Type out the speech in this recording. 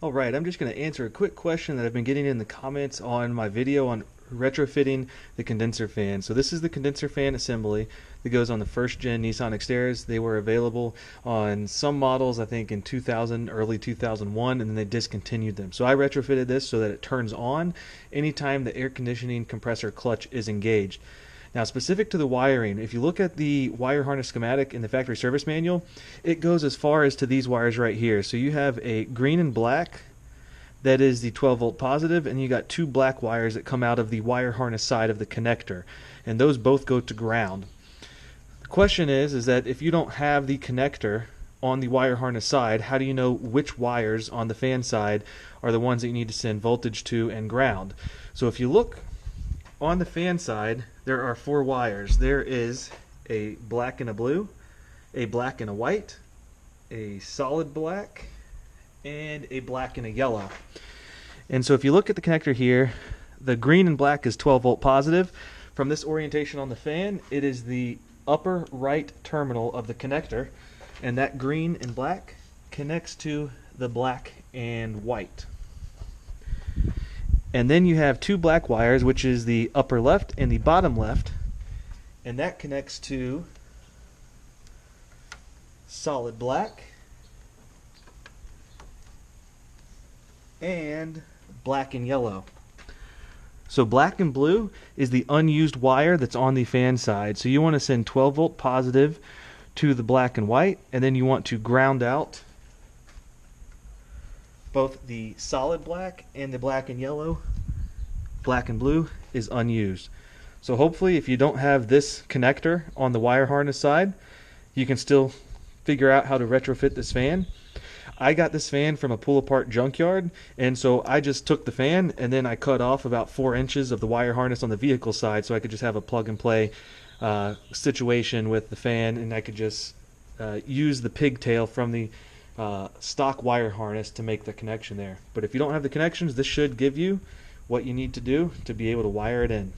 Alright, I'm just going to answer a quick question that I've been getting in the comments on my video on retrofitting the condenser fan. So this is the condenser fan assembly that goes on the first gen Nissan Xterras. They were available on some models, I think in 2000, early 2001, and then they discontinued them. So I retrofitted this so that it turns on anytime the air conditioning compressor clutch is engaged. Now, specific to the wiring, if you look at the wire harness schematic in the factory service manual, it goes as far as to these wires right here. So you have a green and black, that is the 12 volt positive, and you got two black wires that come out of the wire harness side of the connector, and those both go to ground. The question is that if you don't have the connector on the wire harness side, how do you know which wires on the fan side are the ones that you need to send voltage to and ground? So if you look on the fan side, there are four wires. There is a black and a blue, a black and a white, a solid black, and a black and a yellow. And so if you look at the connector here, the green and black is 12 volt positive. From this orientation on the fan, it is the upper right terminal of the connector, and that green and black connects to the black and white. And then you have two black wires, which is the upper left and the bottom left, and that connects to solid black and black and yellow. So black and blue is the unused wire that's on the fan side. So you want to send 12 volt positive to the black and white, and then you want to ground out both the solid black and the black and yellow. Black and blue is unused. So hopefully, if you don't have this connector on the wire harness side, you can still figure out how to retrofit this fan. I got this fan from a pull-apart junkyard, and so I just took the fan and then I cut off about 4 inches of the wire harness on the vehicle side so I could just have a plug-and-play situation with the fan, and I could just use the pigtail from the stock wire harness to make the connection there. But if you don't have the connections, this should give you what you need to do to be able to wire it in.